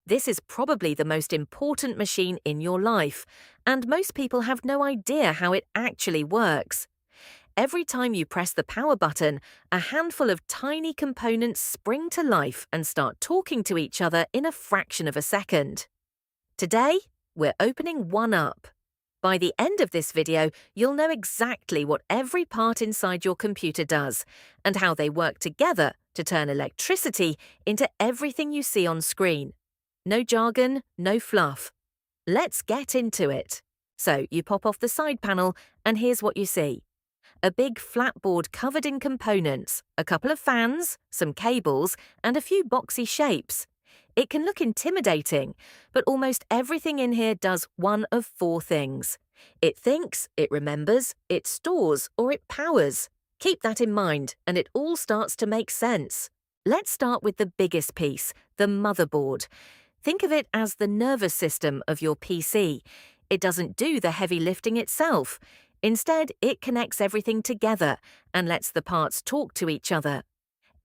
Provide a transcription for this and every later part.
This is probably the most important machine in your life, and most people have no idea how it actually works. Every time you press the power button, a handful of tiny components spring to life and start talking to each other in a fraction of a second. Today, we're opening one up. By the end of this video, you'll know exactly what every part inside your computer does and how they work together to turn electricity into everything you see on screen. No jargon, no fluff. Let's get into it. So you pop off the side panel and here's what you see. A big flat board covered in components, a couple of fans, some cables, and a few boxy shapes. It can look intimidating, but almost everything in here does one of four things. It thinks, it remembers, it stores, or it powers. Keep that in mind, and it all starts to make sense. Let's start with the biggest piece, the motherboard. Think of it as the nervous system of your PC. It doesn't do the heavy lifting itself. Instead, it connects everything together and lets the parts talk to each other.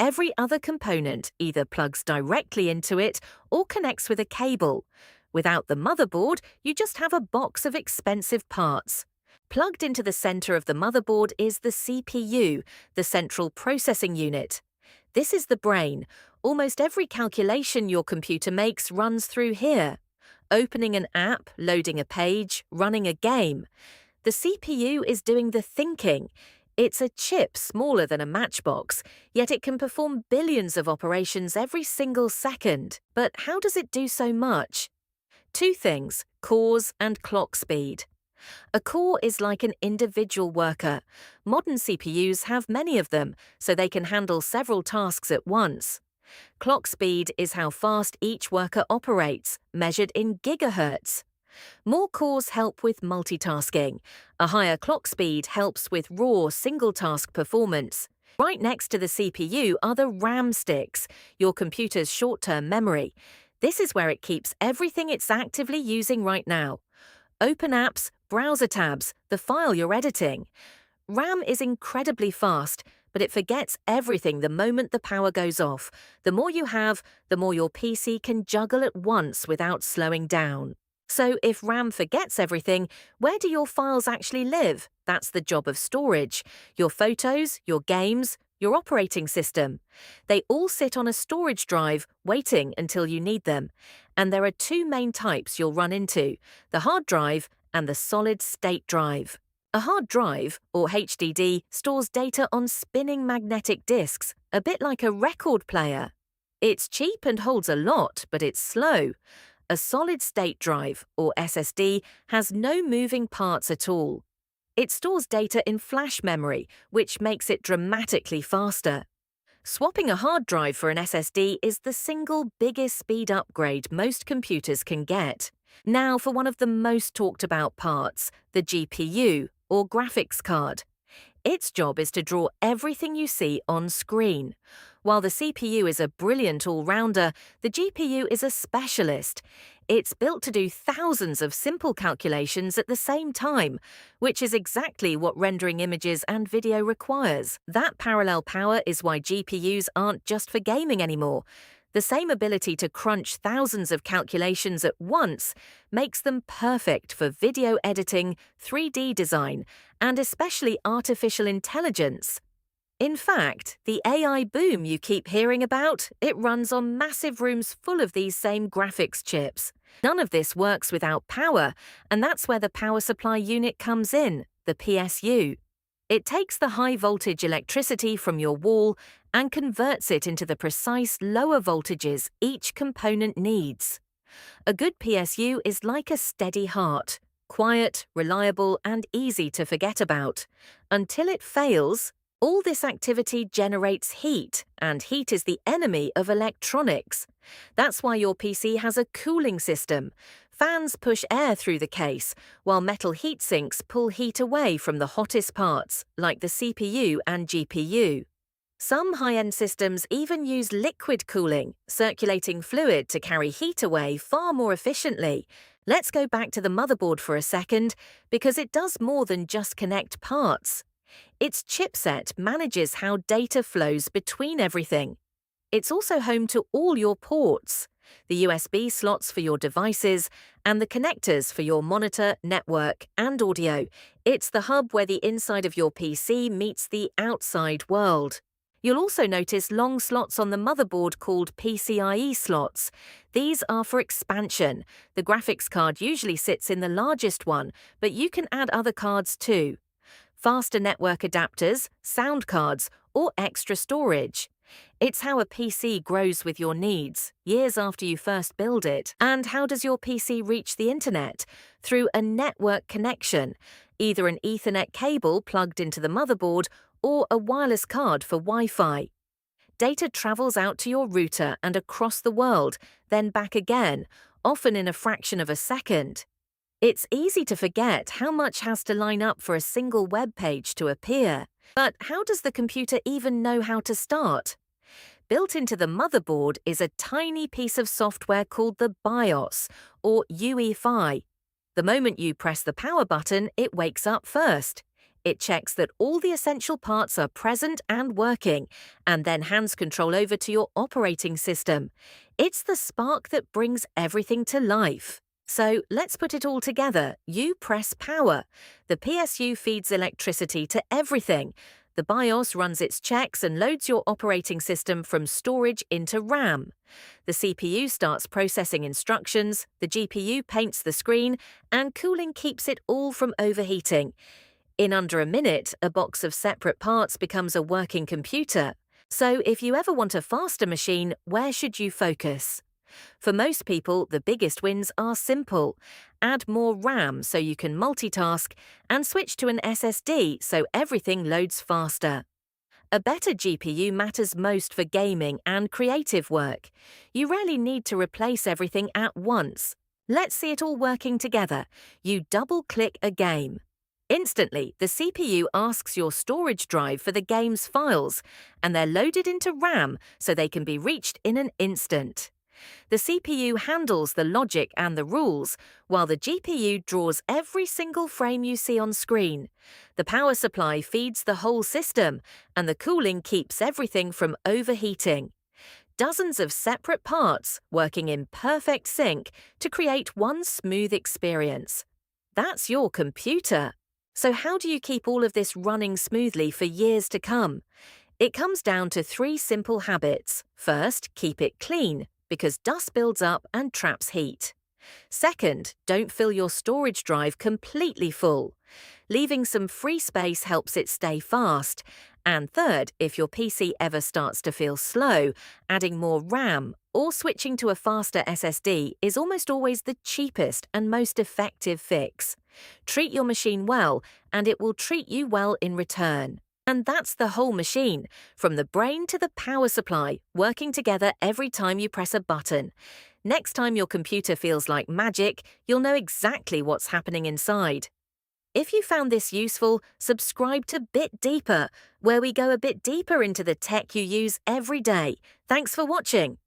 Every other component either plugs directly into it or connects with a cable. Without the motherboard, you just have a box of expensive parts. Plugged into the center of the motherboard is the CPU, the central processing unit. This is the brain. Almost every calculation your computer makes runs through here. Opening an app, loading a page, running a game. The CPU is doing the thinking. It's a chip smaller than a matchbox, yet it can perform billions of operations every single second. But how does it do so much? Two things, cores and clock speed. A core is like an individual worker. Modern CPUs have many of them, so they can handle several tasks at once. Clock speed is how fast each worker operates, measured in gigahertz. More cores help with multitasking. A higher clock speed helps with raw single-task performance. Right next to the CPU are the RAM sticks, your computer's short-term memory. This is where it keeps everything it's actively using right now. Open apps, browser tabs, the file you're editing. RAM is incredibly fast, but it forgets everything the moment the power goes off. The more you have, the more your PC can juggle at once without slowing down. So if RAM forgets everything, where do your files actually live? That's the job of storage. Your photos, your games, your operating system. They all sit on a storage drive, waiting until you need them. And there are two main types you'll run into, the hard drive and the solid-state drive. A hard drive, or HDD, stores data on spinning magnetic disks, a bit like a record player. It's cheap and holds a lot, but it's slow. A solid-state drive, or SSD, has no moving parts at all. It stores data in flash memory, which makes it dramatically faster. Swapping a hard drive for an SSD is the single biggest speed upgrade most computers can get. Now for one of the most talked about parts, the GPU, or graphics card. Its job is to draw everything you see on screen. While the CPU is a brilliant all-rounder, the GPU is a specialist. It's built to do thousands of simple calculations at the same time, which is exactly what rendering images and video requires. That parallel power is why GPUs aren't just for gaming anymore. The same ability to crunch thousands of calculations at once makes them perfect for video editing, 3D design, and especially artificial intelligence. In fact, the AI boom you keep hearing about, it runs on massive rooms full of these same graphics chips. None of this works without power, and that's where the power supply unit comes in, the PSU. It takes the high-voltage electricity from your wall and converts it into the precise lower voltages each component needs. A good PSU is like a steady heart, quiet, reliable, and easy to forget about. Until it fails, all this activity generates heat, and heat is the enemy of electronics. That's why your PC has a cooling system. Fans push air through the case, while metal heat sinks pull heat away from the hottest parts, like the CPU and GPU. Some high-end systems even use liquid cooling, circulating fluid to carry heat away far more efficiently. Let's go back to the motherboard for a second, because it does more than just connect parts. Its chipset manages how data flows between everything. It's also home to all your ports. the USB slots for your devices, and the connectors for your monitor, network, and audio. It's the hub where the inside of your PC meets the outside world. You'll also notice long slots on the motherboard called PCIe slots. These are for expansion. The graphics card usually sits in the largest one, but you can add other cards too. Faster network adapters, sound cards, or extra storage. It's how a PC grows with your needs, years after you first build it. And how does your PC reach the internet? Through a network connection, either an Ethernet cable plugged into the motherboard or a wireless card for Wi-Fi. Data travels out to your router and across the world, then back again, often in a fraction of a second. It's easy to forget how much has to line up for a single web page to appear. But how does the computer even know how to start? Built into the motherboard is a tiny piece of software called the BIOS, or UEFI. The moment you press the power button, it wakes up first. It checks that all the essential parts are present and working, and then hands control over to your operating system. It's the spark that brings everything to life. So let's put it all together. You press power. The PSU feeds electricity to everything. The BIOS runs its checks and loads your operating system from storage into RAM. The CPU starts processing instructions, the GPU paints the screen, and cooling keeps it all from overheating. In under a minute, a box of separate parts becomes a working computer. So if you ever want a faster machine, where should you focus? For most people, the biggest wins are simple. Add more RAM so you can multitask, and switch to an SSD so everything loads faster. A better GPU matters most for gaming and creative work. You rarely need to replace everything at once. Let's see it all working together. You double-click a game. Instantly, the CPU asks your storage drive for the game's files, and they're loaded into RAM so they can be reached in an instant. The CPU handles the logic and the rules, while the GPU draws every single frame you see on screen. The power supply feeds the whole system, and the cooling keeps everything from overheating. Dozens of separate parts working in perfect sync to create one smooth experience. That's your computer. So how do you keep all of this running smoothly for years to come? It comes down to 3 simple habits. First, keep it clean, because dust builds up and traps heat. Second, don't fill your storage drive completely full. Leaving some free space helps it stay fast. And third, if your PC ever starts to feel slow, adding more RAM or switching to a faster SSD is almost always the cheapest and most effective fix. Treat your machine well, and it will treat you well in return. And that's the whole machine, from the brain to the power supply, working together every time you press a button. Next time your computer feels like magic, you'll know exactly what's happening inside. If you found this useful, subscribe to Bit Deeper, where we go a bit deeper into the tech you use every day. Thanks for watching.